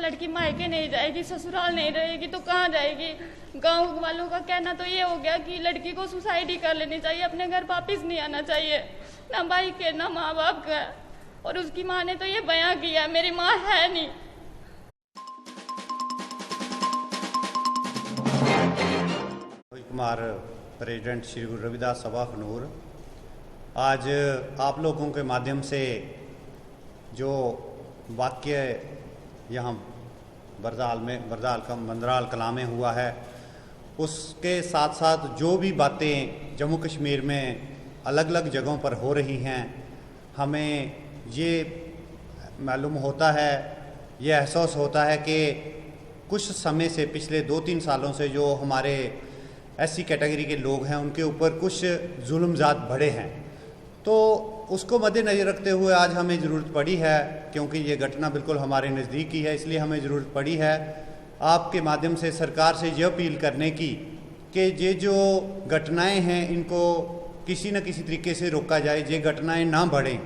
लड़की मायके नहीं जाएगी, ससुराल नहीं रहेगी तो कहाँ जाएगी। गांव वालों का कहना तो ये हो गया कि लड़की को सुसाइड ही कर लेनी चाहिए, अपने घर वापिस नहीं आना चाहिए, ना भाई के ना माँ बाप का। और उसकी माँ ने तो ये बयां किया, मेरी माँ है नहीं। कुमार, प्रेसिडेंट श्री गुरु रविदास सभा अखनूर, आज आप लोगों के माध्यम से जो वाक्य यहाँ मंदराल कलां में हुआ है, उसके साथ साथ जो भी बातें जम्मू कश्मीर में अलग अलग जगहों पर हो रही हैं, हमें ये मालूम होता है, ये एहसास होता है कि कुछ समय से पिछले 2-3 सालों से जो हमारे ऐसी कैटेगरी के लोग हैं उनके ऊपर कुछ जुल्म-ज़ात बढ़े हैं। तो उसको मद्देनज़र रखते हुए आज हमें ज़रूरत पड़ी है, क्योंकि ये घटना बिल्कुल हमारे नज़दीक ही है, इसलिए हमें ज़रूरत पड़ी है आपके माध्यम से सरकार से ये अपील करने की कि ये जो घटनाएं हैं इनको किसी न किसी तरीके से रोका जाए, ये घटनाएं ना बढ़ें।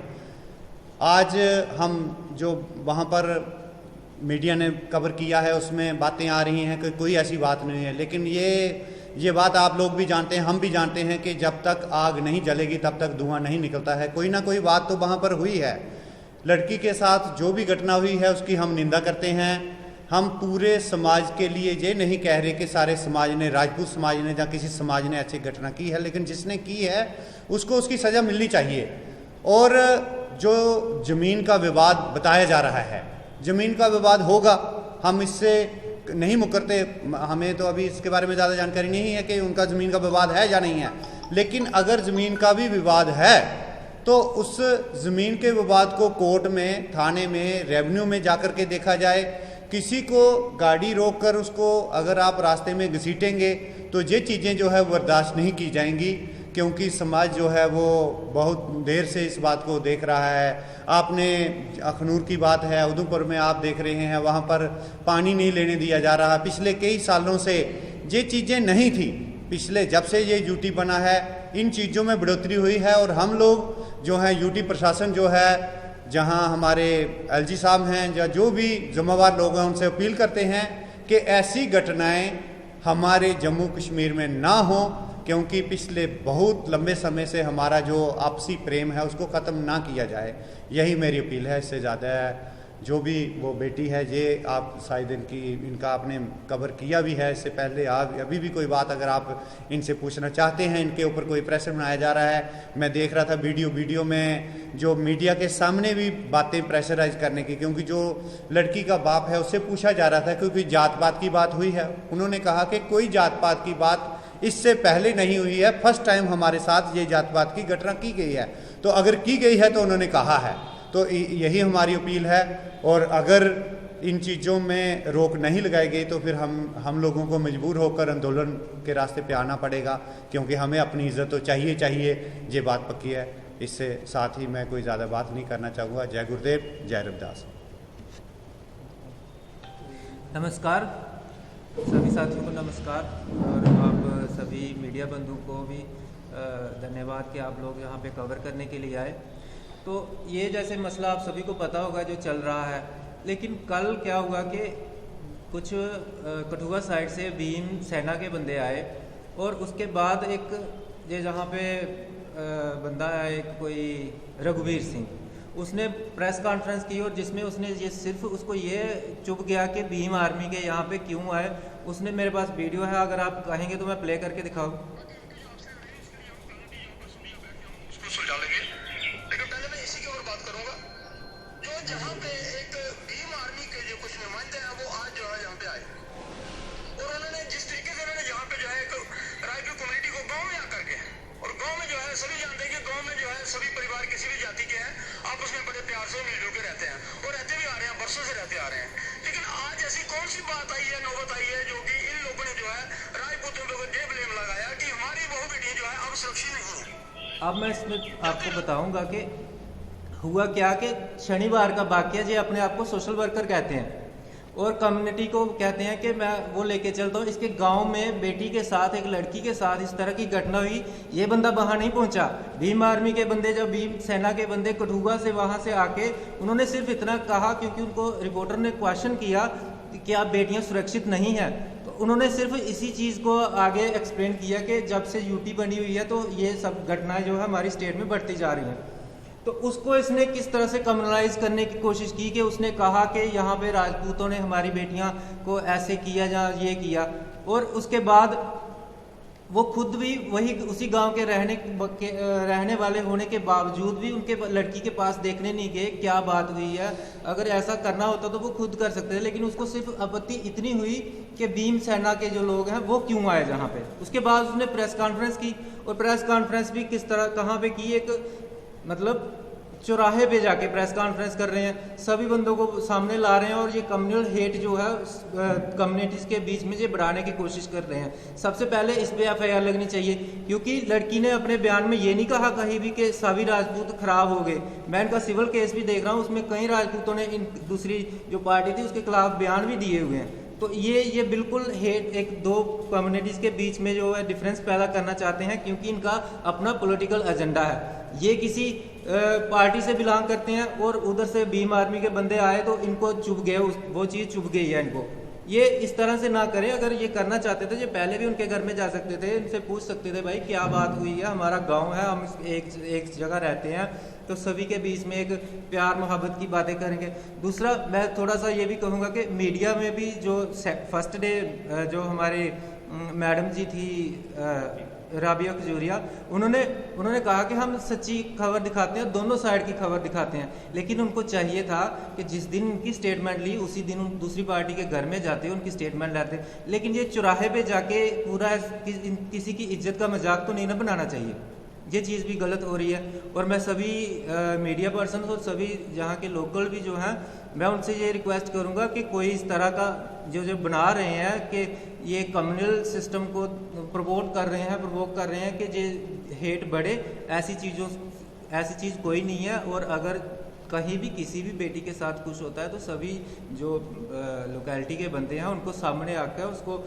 आज हम जो वहाँ पर मीडिया ने कवर किया है उसमें बातें आ रही हैं कि कोई ऐसी बात नहीं है, लेकिन ये बात आप लोग भी जानते हैं, हम भी जानते हैं कि जब तक आग नहीं जलेगी तब तक धुआं नहीं निकलता है। कोई ना कोई बात तो वहाँ पर हुई है। लड़की के साथ जो भी घटना हुई है उसकी हम निंदा करते हैं। हम पूरे समाज के लिए ये नहीं कह रहे कि सारे समाज ने, राजपूत समाज ने या किसी समाज ने ऐसी घटना की है, लेकिन जिसने की है उसको उसकी सज़ा मिलनी चाहिए। और जो ज़मीन का विवाद बताया जा रहा है, ज़मीन का विवाद होगा, हम इससे नहीं मुकरते। हमें तो अभी इसके बारे में ज़्यादा जानकारी नहीं है कि उनका ज़मीन का विवाद है या नहीं है, लेकिन अगर ज़मीन का भी विवाद है तो उस ज़मीन के विवाद को कोर्ट में, थाने में, रेवेन्यू में जाकर के देखा जाए। किसी को गाड़ी रोककर उसको अगर आप रास्ते में घसीटेंगे तो ये चीज़ें जो है बर्दाश्त नहीं की जाएंगी, क्योंकि समाज जो है वो बहुत देर से इस बात को देख रहा है। आपने अखनूर की बात है, उधमपुर में आप देख रहे हैं, वहाँ पर पानी नहीं लेने दिया जा रहा। पिछले कई सालों से ये चीज़ें नहीं थी, पिछले जब से ये यूटी बना है इन चीज़ों में बढ़ोतरी हुई है। और हम लोग जो हैं, यूटी प्रशासन जो है, जहाँ हमारे एलजी साहब हैं या जो भी जिम्मेवार लोग हैं, उनसे अपील करते हैं कि ऐसी घटनाएँ हमारे जम्मू कश्मीर में ना हो, क्योंकि पिछले बहुत लंबे समय से हमारा जो आपसी प्रेम है उसको ख़त्म ना किया जाए। यही मेरी अपील है। इससे ज़्यादा है जो भी वो बेटी है, ये आप शायद इनका आपने कवर किया भी है इससे पहले। आप अभी भी कोई बात अगर आप इनसे पूछना चाहते हैं, इनके ऊपर कोई प्रेशर बनाया जा रहा है। मैं देख रहा था वीडियो में जो मीडिया के सामने भी बातें प्रेशराइज करने की, क्योंकि जो लड़की का बाप है उससे पूछा जा रहा था क्योंकि जात पात की बात हुई है। उन्होंने कहा कि कोई जात पात की बात इससे पहले नहीं हुई है, फर्स्ट टाइम हमारे साथ ये जात पात की घटना की गई है। तो अगर की गई है तो उन्होंने कहा है, तो यही हमारी अपील है। और अगर इन चीज़ों में रोक नहीं लगाई गई तो फिर हम लोगों को मजबूर होकर आंदोलन के रास्ते पे आना पड़ेगा, क्योंकि हमें अपनी इज्जत तो चाहिए। ये बात पक्की है। इससे साथ ही मैं कोई ज़्यादा बात नहीं करना चाहूँगा। जय गुरुदेव, जय रविदास। नमस्कार सभी साथियों को, नमस्कार। और आप सभी मीडिया बंधु को भी धन्यवाद कि आप लोग यहाँ पे कवर करने के लिए आए। तो ये जैसे मसला आप सभी को पता होगा जो चल रहा है, लेकिन कल क्या हुआ कि कुछ कठुआ साइड से भीम सेना के बंदे आए और उसके बाद एक ये जहाँ पे बंदा है, एक कोई रघुवीर सिंह, उसने प्रेस कॉन्फ्रेंस की और जिसमें उसने ये सिर्फ उसको ये चुप गया कि भीम आर्मी के यहाँ पे क्यों आए। उसने मेरे पास वीडियो है, अगर आप कहेंगे तो मैं प्ले करके दिखाऊं। लेकिन पहले मैं इसी के ऊपर बात करूंगा, जो जहाँ पे एक भीम आर्मी के जो कुछ नुमाइंदे हैं वो आज जो है यहाँ पे आए और उन्होंने जिस तरीके से उन्होंने यहाँ पे जो है एक राजपूत कम्युनिटी को गाँव में आकर के, और गाँव में जो है सभी जानते हैं कि गाँव में जो है सभी परिवार किसी भी जाति के हैं, आपस में बड़े प्यार से मिलजुल के रहते हैं और रहते भी आ रहे हैं, बरसों से रहते आ रहे हैं। लेकिन आज ऐसी कौन सी बात आई है, नौबत आई है, जो कि इन लोगों ने जो है राजपूतों पे ये ब्लेम लगाया कि हमारी बहु बेटियां जो है अब सुरक्षित नहीं है। अब मैं इसमें आपको बताऊंगा कि हुआ क्या कि शनिवार का वाकया, जी अपने आप को सोशल वर्कर कहते हैं, और कम्युनिटी को कहते हैं कि मैं वो लेके चलता हूँ। इसके गांव में बेटी के साथ, एक लड़की के साथ इस तरह की घटना हुई, ये बंदा वहाँ नहीं पहुँचा। भीम आर्मी के बंदे, जब भीम सेना के बंदे कठुआ से वहाँ से आके उन्होंने सिर्फ इतना कहा, क्योंकि उनको रिपोर्टर ने क्वेश्चन किया कि आप बेटियाँ सुरक्षित नहीं हैं, तो उन्होंने सिर्फ इसी चीज़ को आगे एक्सप्लेन किया कि जब से यूटी बनी हुई है तो ये सब घटनाएं जो है हमारी स्टेट में बढ़ती जा रही हैं। तो उसको इसने किस तरह से कम्युनलाइज करने की कोशिश की कि उसने कहा कि यहाँ पे राजपूतों ने हमारी बेटियाँ को ऐसे किया या ये किया, और उसके बाद वो खुद भी वही उसी गांव के रहने वाले होने के बावजूद भी उनके लड़की के पास देखने नहीं गए क्या बात हुई है। अगर ऐसा करना होता तो वो खुद कर सकते थे, लेकिन उसको सिर्फ आपत्ति इतनी हुई कि भीम सेना के जो लोग हैं वो क्यों आए जहाँ पे। उसके बाद उसने प्रेस कॉन्फ्रेंस की, और प्रेस कॉन्फ्रेंस भी किस तरह कहाँ पे की, एक मतलब चौराहे पे जाके प्रेस कॉन्फ्रेंस कर रहे हैं, सभी बंदों को सामने ला रहे हैं, और ये कम्युनल हेट जो है कम्युनिटीज़ के बीच में ये बढ़ाने की कोशिश कर रहे हैं। सबसे पहले इस पे FIR लगनी चाहिए, क्योंकि लड़की ने अपने बयान में ये नहीं कहा कहीं भी कि सभी राजपूत खराब हो गए। मैं इनका सिविल केस भी देख रहा हूँ, उसमें कई राजपूतों ने इन दूसरी जो पार्टी थी उसके खिलाफ बयान भी दिए हुए हैं। तो ये बिल्कुल हेट एक दो कम्युनिटीज़ के बीच में जो है डिफरेंस पैदा करना चाहते हैं, क्योंकि इनका अपना पॉलिटिकल एजेंडा है। ये किसी पार्टी से बिलोंग करते हैं और उधर से भीम आर्मी के बंदे आए तो इनको चुभ गए, वो चीज़ चुभ गई है इनको। ये इस तरह से ना करें। अगर ये करना चाहते थे, ये पहले भी उनके घर में जा सकते थे, इनसे पूछ सकते थे भाई क्या बात हुई है, हमारा गांव है, हम एक जगह रहते हैं, तो सभी के बीच में एक प्यार मोहब्बत की बातें करेंगे। दूसरा, मैं थोड़ा सा ये भी कहूँगा कि मीडिया में भी जो फर्स्ट डे जो हमारे मैडम जी थी राबिया खजूरिया, उन्होंने कहा कि हम सच्ची खबर दिखाते हैं, दोनों साइड की खबर दिखाते हैं, लेकिन उनको चाहिए था कि जिस दिन उनकी स्टेटमेंट ली उसी दिन दूसरी पार्टी के घर में जाते, उनकी स्टेटमेंट लेते। लेकिन ये चौराहे पे जाके पूरा किसी की इज्जत का मजाक तो नहीं ना बनाना चाहिए, ये चीज़ भी गलत हो रही है। और मैं सभी मीडिया पर्सन और सभी यहाँ के लोकल भी जो हैं, मैं उनसे ये रिक्वेस्ट करूँगा कि कोई इस तरह का जो बना रहे हैं कि ये कम्युनल सिस्टम को प्रमोट कर रहे हैं, प्रोवोक कर रहे हैं कि ये हेट बढ़े, ऐसी चीज़ कोई नहीं है। और अगर कहीं भी किसी भी बेटी के साथ कुछ होता है तो सभी जो लोकेलिटी के बंदे हैं उनको सामने आकर उसको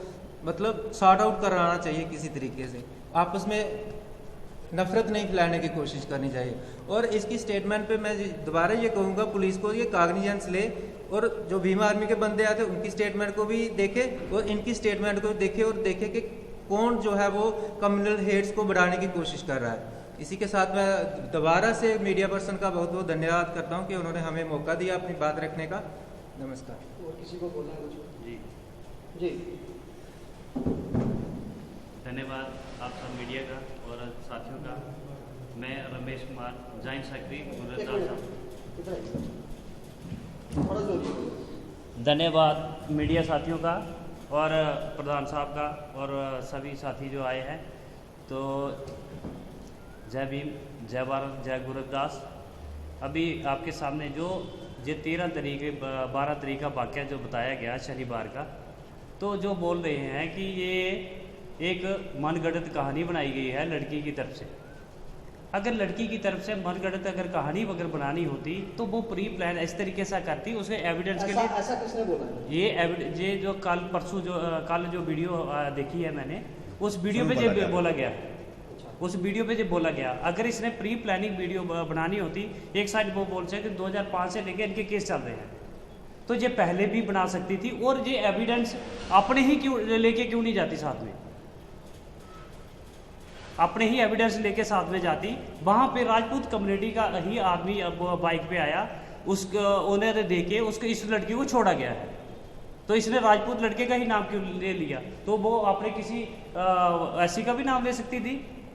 मतलब सॉर्ट आउट कराना चाहिए किसी तरीके से, आपस में नफरत नहीं फैलाने की कोशिश करनी चाहिए। और इसकी स्टेटमेंट पे मैं दोबारा ये कहूँगा पुलिस को ये काग्निजेंस ले, और जो भीम आर्मी के बंदे आते उनकी स्टेटमेंट को भी देखे और इनकी स्टेटमेंट को देखे, और देखे कि कौन जो है वो कम्युनल हेट्स को बढ़ाने की कोशिश कर रहा है। इसी के साथ मैं दोबारा से मीडिया पर्सन का बहुत बहुत धन्यवाद करता हूँ कि उन्होंने हमें मौका दिया अपनी बात रखने का। नमस्कार। और किसी को बोलना है कुछ? जी धन्यवाद आप सब मीडिया का और साथियों का। मैं रमेश कुमार, जॉइंट सेक्रेटरी। धन्यवाद मीडिया साथियों का और प्रधान साहब का और सभी साथी जो आए हैं। तो जय भीम, जय भारत, जय गुरु रविदास। अभी आपके सामने जो 13 तारीख 12 तारीख का वाक़या जो बताया गया शनिवार का, तो जो बोल रहे हैं कि ये एक मनगढ़ंत कहानी बनाई गई है लड़की की तरफ से। अगर लड़की की तरफ से मनगढ़ंत अगर कहानी अगर बनानी होती तो वो प्री प्लान इस तरीके से करती, उसके एविडेंस के लिए। ऐसा किसने बोला? ये जो कल जो वीडियो देखी है मैंने, उस वीडियो पे जो बोला गया, उस वीडियो पे जो बोला गया, अगर इसने प्री प्लानिंग वीडियो बनानी होती, एक साइड वो बोल सकते 2005 से लेकर इनके केस चल रहे हैं, तो ये पहले भी बना सकती थी। और ये एविडेंस अपने ही क्यों लेके क्यों नहीं जाती साथ में, अपने ही एविडेंस लेके साथ में जाती। वहाँ पे राजपूत कम्युनिटी का ही आदमी अब बाइक पे आया, उसको ओनर देके उसको इस लड़की को छोड़ा गया है, तो इसने राजपूत लड़के का ही नाम क्यों ले लिया? तो वो अपने किसी ऐसी का भी नाम ले सकती थी,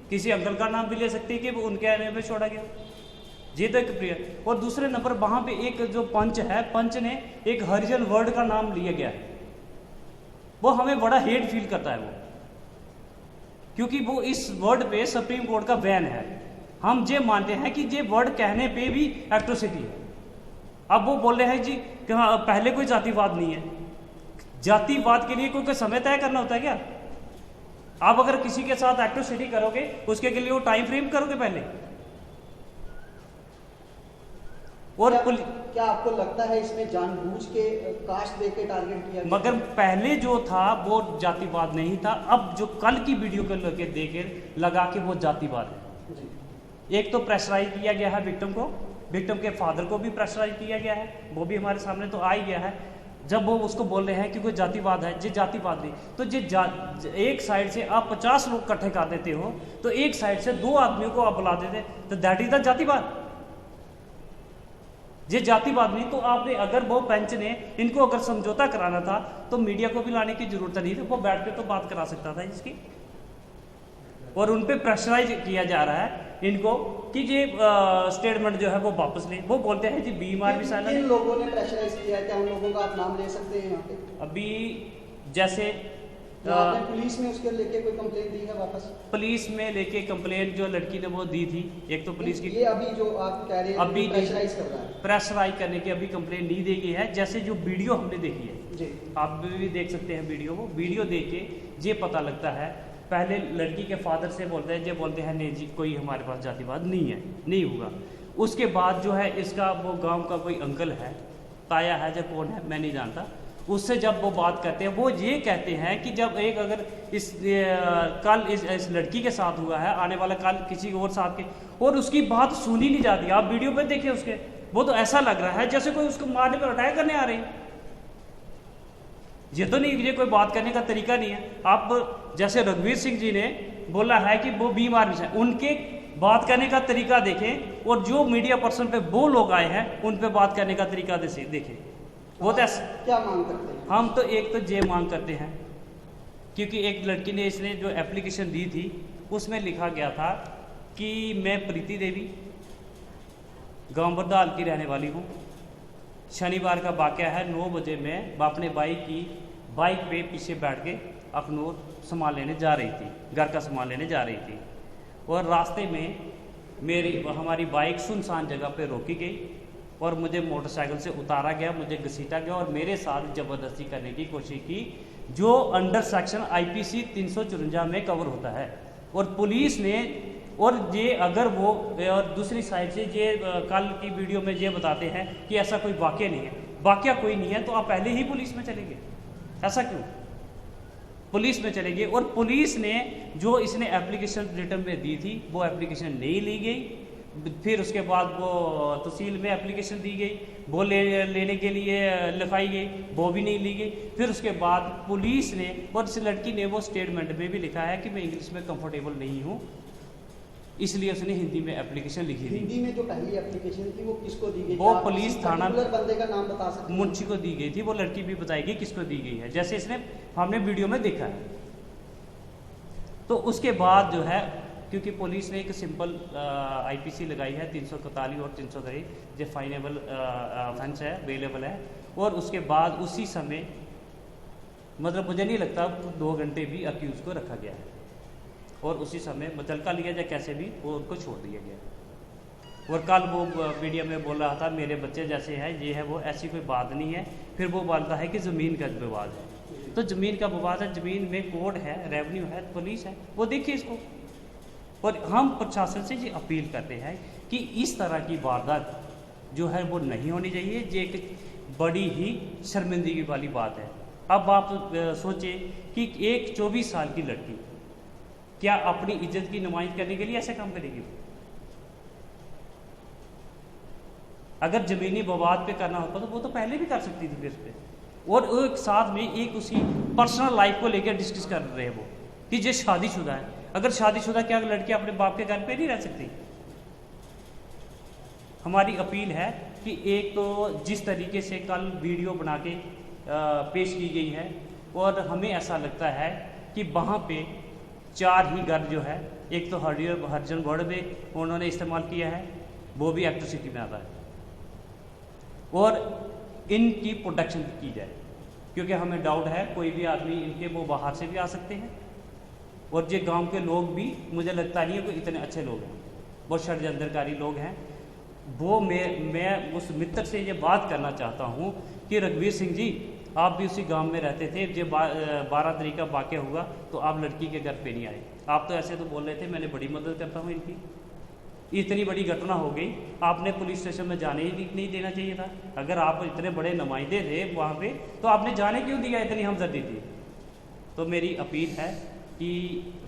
किसी अंकल का नाम भी ले सकती कि वो उनके आने में छोड़ा गया। ये तो एक प्रिय। और दूसरे नंबर वहाँ पे एक जो पंच है, पंच ने एक हरिजन वर्ड का नाम लिया गया है, वो हमें बड़ा हेट फील करता है वो, क्योंकि वो इस वर्ड पे सुप्रीम कोर्ट का बैन है। हम ये मानते हैं कि ये वर्ड कहने पे भी एट्रोसिटी है। अब वो बोल रहे हैं जी कि हाँ पहले कोई जातिवाद नहीं है। जातिवाद के लिए कोई समय तय करना होता है क्या? आप अगर किसी के साथ एट्रोसिटी करोगे उसके लिए वो टाइम फ्रेम करोगे पहले। और क्या आपको लगता है इसमें जानबूझ के कास्ट दे के टारगेट किया गया? मगर पहले जो था वो जातिवाद नहीं था, अब जो कल की वीडियो को लेके देखे लगा के वो जातिवाद है जी। एक तो प्रेशराइज किया गया है विक्टिम को, विक्टिम के फादर को भी प्रेशराइज किया गया है, वो भी हमारे सामने तो आ ही गया है। जब वो उसको बोल रहे हैं कि कोई जातिवाद है, ये जातिवाद नहीं, तो ये एक साइड से आप 50 लोग इकट्ठे कर देते हो तो एक साइड से 2 आदमियों को आप बुला देते, तो दैट इज द जातिवाद। ये जातिवाद नहीं। तो आपने अगर वो बेंच ने इनको अगर समझौता कराना था तो मीडिया को भी लाने की जरूरत नहीं थी, वो बैठ के तो बात करा सकता था इसकी। और उन पे प्रेशराइज किया जा रहा है इनको कि ये स्टेटमेंट जो है वो वापस ले। वो बोलते हैं जी बीमार भी साला किन लोगों ने प्रेशराइज किया है? क्या उन लोगों का आप नाम ले सकते हैं यहाँ पे? अभी जैसे आपने पुलिस में उसके लेके कोई कंप्लेंट दी है वापस? पुलिस में लेके कंप्लेंट जो लड़की ने वो दी थी, एक तो पुलिस की ये अभी जो आप कह रहे हैं अभी प्रेशराइज कर रहा है, प्रेशराइज करने की अभी कंप्लेंट नहीं दी गई है। जैसे जो वीडियो हमने देखी है जी, आप भी देख सकते हैं वीडियो, वो वीडियो देख के ये पता लगता है। पहले लड़की के फादर से बोलते हैं, ये बोलते हैं नहीं जी कोई हमारे पास जातिवाद नहीं है, नहीं होगा। उसके बाद जो है इसका वो गांव का कोई अंकल है, ताया है, जो कौन है मैं नहीं जानता, उससे जब वो बात करते हैं वो ये कहते हैं कि जब एक अगर कल इस लड़की के साथ हुआ है, आने वाला कल किसी और साथ के, और उसकी बात सुनी नहीं जाती। आप वीडियो पे देखिए उसके, वो तो ऐसा लग रहा है जैसे कोई उसको मारने पर अटैक करने आ रही है। ये तो नहीं, ये कोई बात करने का तरीका नहीं है। आप जैसे रघुवीर सिंह जी ने बोला है कि वो बीमार भी है, उनके बात करने का तरीका देखें, और जो मीडिया पर्सन पे वो लोग आए हैं उन पे बात करने का तरीका देखें। वो तो क्या मांग करते हैं? हम तो एक तो ये मांग करते हैं, क्योंकि एक लड़की ने इसने जो एप्लीकेशन दी थी उसमें लिखा गया था कि मैं प्रीति देवी गांव बरदाल की रहने वाली हूँ। शनिवार का वाक़या है, 9 बजे मैं अपने बाइक पे पीछे बैठ के अखनूर सामान लेने जा रही थी, घर का सामान लेने जा रही थी, और रास्ते में हमारी बाइक सुनसान जगह पे रोकी गई और मुझे मोटरसाइकिल से उतारा गया, मुझे घसीटा गया और मेरे साथ ज़बरदस्ती करने की कोशिश की, जो अंडर सेक्शन IPC 354 में कवर होता है। और पुलिस ने, और ये अगर वो, और दूसरी साइड से ये कल की वीडियो में ये बताते हैं कि ऐसा कोई वाक़या नहीं है, वाक़या कोई नहीं है तो आप पहले ही पुलिस में चले गए, ऐसा क्यों? पुलिस में चले गए, और पुलिस ने जो इसने एप्लीकेशन रिटर्न में दी थी वो एप्लीकेशन नहीं ली गई। फिर उसके बाद वो तहसील में एप्लीकेशन दी गई, वो लेने के लिए लिखाई गई, वो भी नहीं ली गई। फिर उसके बाद पुलिस ने, और इस लड़की ने वो स्टेटमेंट में भी लिखा है कि मैं इंग्लिश में कंफर्टेबल नहीं हूँ, इसलिए उसने हिंदी में एप्लीकेशन लिखी थी। हिंदी में जो पहली एप्लीकेशन थी वो किसको दी गई? वो पुलिस थाना बंदे का नाम बता सकते हैं? मुंशी को दी गई थी, वो लड़की भी बताएगी किसको दी गई है, जैसे इसने हमने वीडियो में देखा है। तो उसके बाद जो है, क्योंकि पुलिस ने एक सिंपल IPC लगाई है 341 और 303, जो फाइनेबल ऑफेंस है, अवेलेबल है, और उसके बाद उसी समय, मतलब मुझे नहीं लगता 2 घंटे भी अक्यूज़ को रखा गया है, और उसी समय मुतलका लिया जाए कैसे भी वो उनको छोड़ दिया गया। और कल वो मीडिया में बोल रहा था मेरे बच्चे जैसे हैं, ये है वो, ऐसी कोई बात नहीं है। फिर वो बोलता है कि ज़मीन का विवाद है, तो ज़मीन का विवाद है, ज़मीन में कोर्ट है, रेवेन्यू है, पुलिस है, वो देखिए इसको। और हम प्रशासन से ये अपील करते हैं कि इस तरह की वारदात जो है वो नहीं होनी चाहिए, ये एक बड़ी ही शर्मिंदगी वाली बात है। अब आप सोचें कि एक 24 साल की लड़की क्या अपनी इज्जत की नुमाइश करने के लिए ऐसा काम करेगी? अगर ज़मीनी विवाद पे करना होता तो वो तो पहले भी कर सकती थी फिर पे। और एक साथ में एक उसी पर्सनल लाइफ को लेकर डिस्कस कर रहे हैं वो कि ये शादीशुदा है। अगर शादीशुदा क्या लड़की अपने बाप के घर पे नहीं रह सकती? हमारी अपील है कि एक तो जिस तरीके से कल वीडियो बना के पेश की गई है, और हमें ऐसा लगता है कि वहाँ पे 4 ही घर जो है, एक तो हरिजन वर्ड में उन्होंने इस्तेमाल किया है, वो भी एक्ट्रेसिटी में आता है, और इनकी प्रोटेक्शन की जाए, क्योंकि हमें डाउट है कोई भी आदमी इनके वो बाहर से भी आ सकते हैं, और ये गांव के लोग भी मुझे लगता नहीं है कोई इतने अच्छे लोग हैं, बहुत षड्यंत्रकारी लोग हैं। वो मैं उस मित्र से ये बात करना चाहता हूँ कि रघुवीर सिंह जी, आप भी उसी गांव में रहते थे, जब 12 तारीख का वाक़या हुआ तो आप लड़की के घर पे नहीं आए। आप तो ऐसे तो बोल रहे थे मैंने बड़ी मदद करता हूँ इनकी, इतनी बड़ी घटना हो गई, आपने पुलिस स्टेशन में जाने ही नहीं देना चाहिए था। अगर आप इतने बड़े नुमाइंदे थे वहाँ पे तो आपने जाने क्यों दिया, इतनी हमदर्दी थी। तो मेरी अपील है कि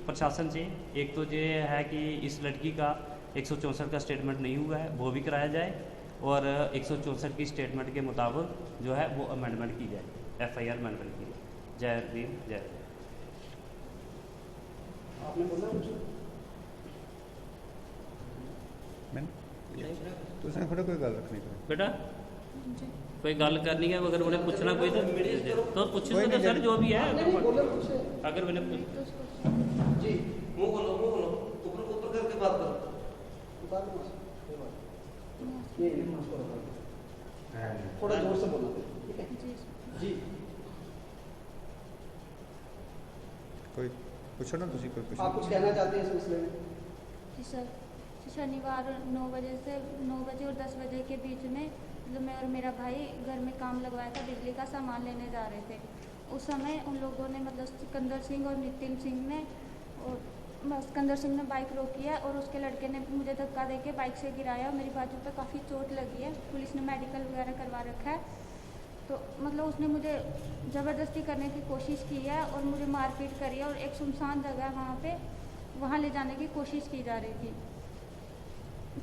प्रशासन से एक तो ये है कि इस लड़की का 164 का स्टेटमेंट नहीं हुआ है वो भी कराया जाए, और 164 की स्टेटमेंट के मुताबिक जो है वो अमेंडमेंट की जाए, FIR अमेंडमेंट की जाए। जय भीम जय। आपने बोला कुछ? तुसें थोड़ा कोई गल रखनी बेटा कोई गल करनी है, अगर उन्हें पूछना कोई तो पूछ लो सर, जो भी है अगर मैंने जी मुंह खोलो ऊपर करके बात करो। थोड़ा जोर से बोलना, ठीक है जी। कोई पूछो ना, तुसी कोई आप कुछ कहना चाहते हैं इस मसले में? जी सर, शनिवार 9 बजे और 10 बजे के बीच में मतलब मैं और मेरा भाई घर में काम लगवाया था, बिजली का सामान लेने जा रहे थे। उस समय उन लोगों ने मतलब सिकंदर सिंह और नितिन सिंह ने, और सिकंदर सिंह ने बाइक रोकी है और उसके लड़के ने मुझे धक्का देके बाइक से गिराया और मेरी बाजू पे काफ़ी चोट लगी है। पुलिस ने मेडिकल वगैरह करवा रखा है। तो मतलब उसने मुझे ज़बरदस्ती करने की कोशिश की है और मुझे मारपीट करी है, और एक सुनसान जगह है वहाँ ले जाने की कोशिश की जा रही थी।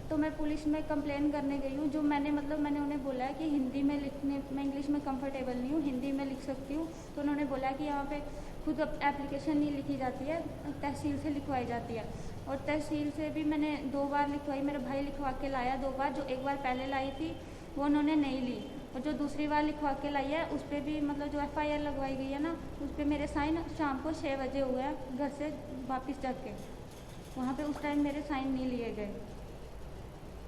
तो मैं पुलिस में कंप्लेन करने गई हूँ। जो मैंने उन्हें बोला है कि हिंदी में लिखने, मैं इंग्लिश में कंफर्टेबल नहीं हूँ, हिंदी में लिख सकती हूँ। तो उन्होंने बोला कि यहाँ पे खुद एप्लीकेशन नहीं लिखी जाती है, तहसील से लिखवाई जाती है। और तहसील से भी मैंने 2 बार लिखवाई, मेरा भाई लिखवा के लाया 2 बार। जो एक बार पहले लाई थी वो उन्होंने नहीं ली, और जो दूसरी बार लिखवा के लाई है उस पर भी मतलब जो FIR लगवाई गई है ना, उस पर मेरे साइन शाम को 6 बजे हुए हैं घर से वापस जाके। वहाँ पे उस टाइम मेरे साइन नहीं लिए गए।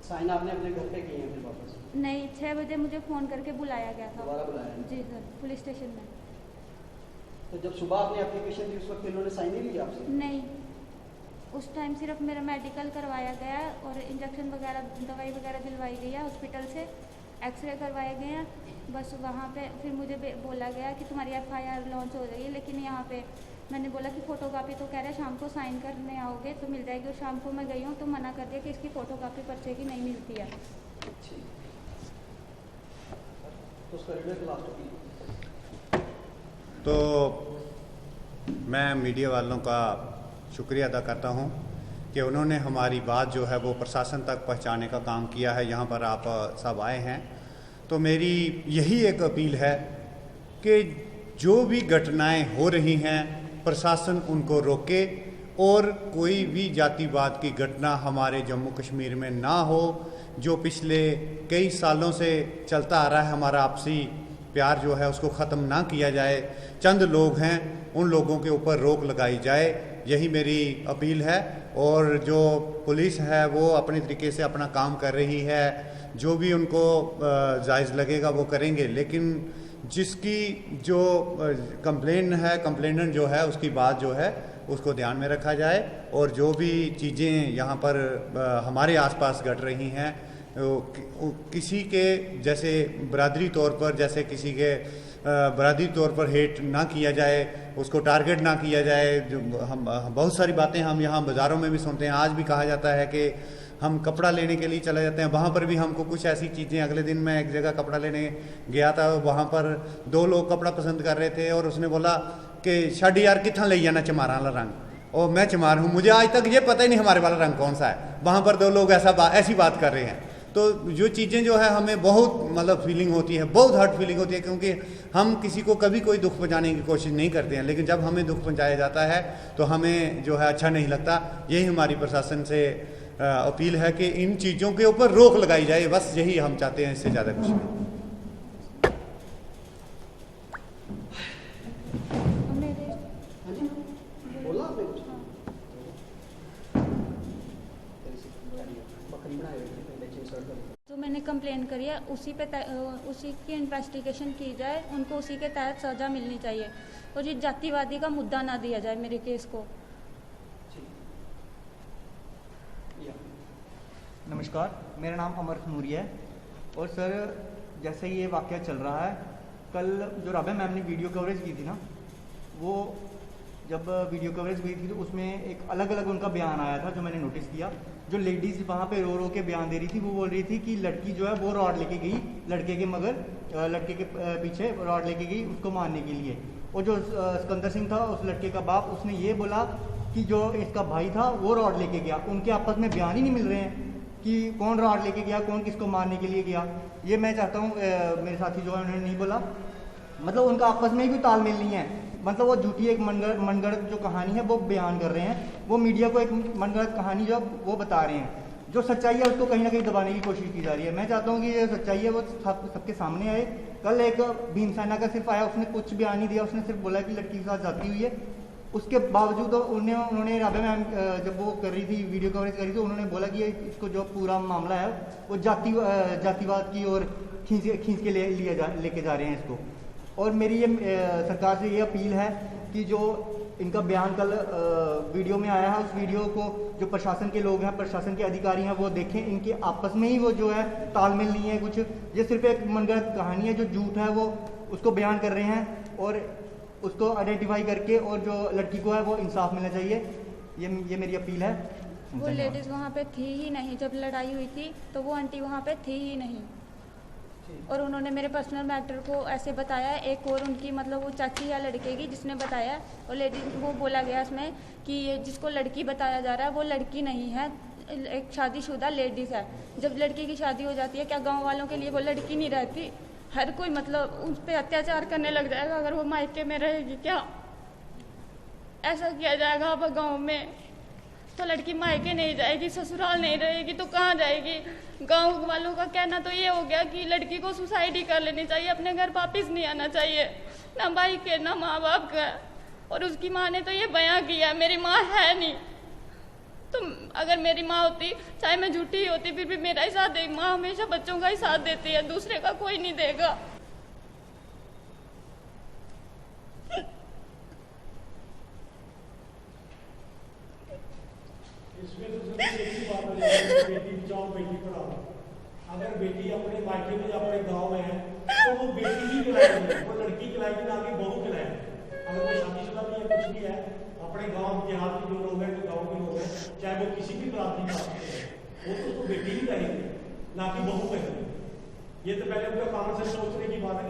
साइन आपने अपने घर पे किए हैं फिर वापस? नहीं, 6 बजे मुझे फ़ोन करके बुलाया गया था। दोबारा बुलाया? जी सर, पुलिस स्टेशन में। तो जब सुबह आपने एप्लीकेशन दी उस वक्त इन्होंने साइन नहीं लिया आपसे? नहीं, उस टाइम सिर्फ मेरा मेडिकल करवाया गया है और इंजेक्शन वगैरह, दवाई वगैरह दिलवाई गई है हॉस्पिटल से, एक्सरे करवाए गए हैं। बस वहाँ पे फिर मुझे बोला गया कि तुम्हारी FIR लॉन्च हो रही है। लेकिन यहाँ पे मैंने बोला कि फ़ोटोकॉपी तो कह रहे शाम को साइन करने आओगे तो मिल जाएगी, और शाम को मैं गई हूँ तो मना कर दिया कि इसकी फ़ोटोकॉपी पर्चे की नहीं मिलती है। तो उसका रिजल्ट लास्ट तो मैं मीडिया वालों का शुक्रिया अदा करता हूं कि उन्होंने हमारी बात जो है वो प्रशासन तक पहुंचाने का काम किया है। यहाँ पर आप सब आए हैं, तो मेरी यही एक अपील है कि जो भी घटनाएं हो रही हैं प्रशासन उनको रोके, और कोई भी जातिवाद की घटना हमारे जम्मू कश्मीर में ना हो। जो पिछले कई सालों से चलता आ रहा है हमारा आपसी प्यार जो है उसको ख़त्म ना किया जाए। चंद लोग हैं, उन लोगों के ऊपर रोक लगाई जाए, यही मेरी अपील है। और जो पुलिस है वो अपने तरीके से अपना काम कर रही है, जो भी उनको जायज़ लगेगा वो करेंगे। लेकिन जिसकी जो कंप्लेन है, कंप्लेनेंट जो है उसकी बात जो है उसको ध्यान में रखा जाए, और जो भी चीज़ें यहाँ पर हमारे आसपास घट रही हैं किसी के जैसे बरादरी तौर पर, जैसे किसी के बरादरी तौर पर हेट ना किया जाए, उसको टारगेट ना किया जाए। जो हम बहुत सारी बातें हम यहाँ बाज़ारों में भी सुनते हैं। आज भी कहा जाता है कि हम कपड़ा लेने के लिए चले जाते हैं, वहाँ पर भी हमको कुछ ऐसी चीज़ें। अगले दिन मैं एक जगह कपड़ा लेने गया था, वहाँ पर 2 लोग कपड़ा पसंद कर रहे थे और उसने बोला कि छड़ यार कितना ले जाना चमारा वाला रंग, और मैं चमार हूँ, मुझे आज तक ये पता ही नहीं हमारे वाला रंग कौन सा है। वहाँ पर 2 लोग ऐसी बात कर रहे हैं। तो जो चीज़ें जो है हमें बहुत मतलब फीलिंग होती है, बहुत हर्ट फीलिंग होती है, क्योंकि हम किसी को कभी कोई दुख पहुँचाने की कोशिश नहीं करते हैं, लेकिन जब हमें दुख पहुँचाया जाता है तो हमें जो है अच्छा नहीं लगता। यही हमारी प्रशासन से अपील है कि इन चीज़ों के ऊपर रोक लगाई जाए, बस यही हम चाहते हैं, इससे ज़्यादा कुछ नहीं। बोला आपने कुछ? जो मैंने कंप्लेन करी है उसी की इन्वेस्टिगेशन की जाए, उनको उसी के तहत सज़ा मिलनी चाहिए, और ये जातिवादी का मुद्दा ना दिया जाए मेरे केस को। नमस्कार, मेरा नाम अमर खनूरी है। और सर, जैसे ये वाक़या चल रहा है, कल जो राबिया मैम ने वीडियो कवरेज की थी ना, वो जब वीडियो कवरेज हुई थी तो उसमें एक अलग अलग उनका बयान आया था जो मैंने नोटिस किया। जो लेडीज वहाँ पे रो रो के बयान दे रही थी, वो बोल रही थी कि लड़की जो है वो रॉड लेके गई लड़के के, मगर लड़के के पीछे रॉड लेके गई उसको मारने के लिए। और जो सिकंदर सिंह था उस लड़के का बाप, उसने ये बोला कि जो इसका भाई था वो रॉड लेके गया। उनके आपस में बयान ही नहीं मिल रहे हैं कि कौन रॉड लेके गया, कौन किसको मारने के लिए गया। ये मैं चाहता हूँ मेरे साथी जो है उन्होंने नहीं बोला, मतलब उनका आपस में ही कोई तालमेल नहीं है। मतलब वो झूठी एक मनगढ़ंत जो कहानी है वो बयान कर रहे हैं, वो मीडिया को एक मनगढ़ंत कहानी जो वो बता रहे हैं। जो सच्चाई है उसको कहीं ना कहीं दबाने की कोशिश की जा रही है। मैं चाहता हूँ कि ये सच्चाई है वो सबके सामने आए। कल एक भीमसेना का सिर्फ आया, उसने कुछ बयान नहीं दिया, उसने सिर्फ बोला कि लड़की के साथ जाती हुई है। उसके बावजूद उन्होंने राबे मैम जब वो कर रही थी, वीडियो कवरेज कर रही थी, उन्होंने बोला कि इसको जो पूरा मामला है वो जातिवाद की ओर खींच के लेके जा रहे हैं इसको। और मेरी ये सरकार से ये अपील है कि जो इनका बयान कल वीडियो में आया है, उस वीडियो को जो प्रशासन के लोग हैं, प्रशासन के अधिकारी हैं, वो देखें। इनके आपस में ही वो जो है तालमेल नहीं है कुछ, ये सिर्फ एक मनगढ़ंत कहानी है। जो झूठ है वो उसको बयान कर रहे हैं और उसको आइडेंटिफाई करके, और जो लड़की को है वो इंसाफ मिलना चाहिए। ये मेरी अपील है। वो लेडीज वहाँ पे थी ही नहीं जब लड़ाई हुई थी, तो वो आंटी वहाँ पे थी ही नहीं। और उन्होंने मेरे पर्सनल मैटर को ऐसे बताया। एक और उनकी मतलब वो चाची है लड़के की जिसने बताया, और लेडीज वो बोला गया इसमें कि ये जिसको लड़की बताया जा रहा है वो लड़की नहीं है, एक शादीशुदा लेडीज़ है। जब लड़की की शादी हो जाती है, क्या गांव वालों के लिए वो लड़की नहीं रहती? हर कोई मतलब उस पर अत्याचार करने लग जाएगा अगर वो मायके में रहेगी। क्या ऐसा किया जाएगा अब गाँव में? तो लड़की मायके नहीं जाएगी, ससुराल नहीं रहेगी तो कहाँ जाएगी? गांव वालों का कहना तो ये हो गया कि लड़की को सुसाइड ही कर लेनी चाहिए, अपने घर वापिस नहीं आना चाहिए, ना भाई के ना माँ बाप का। और उसकी माँ ने तो ये बयां किया, मेरी माँ है नहीं। तो अगर मेरी माँ होती, चाहे मैं झूठी ही होती, फिर भी मेरा ही साथ देगी। माँ हमेशा बच्चों का ही साथ देती है, दूसरे का कोई नहीं देगा। इसमें तो सबसे एक ही बात हो जाती है, बेटी बचाओ बेटी पढ़ाओ। अगर बेटी अपने मायके में अपने गांव में है तो वो बेटी ही खिलाएगी, वो लड़की खिलाएगी, ना कि बहू खिलाएगी। अगर वो शादीशुदा भी है, कुछ भी है, अपने गांव देहात के जो लोग हैं, जो गाँव के लोग हैं, चाहे वो किसी भी बरादरी का हैं, वो तो उसको बेटी ही कहेंगे, ना कि बहू कहेंगे। ये तो पहले उनका कॉमन सेंस सोचने की बात है।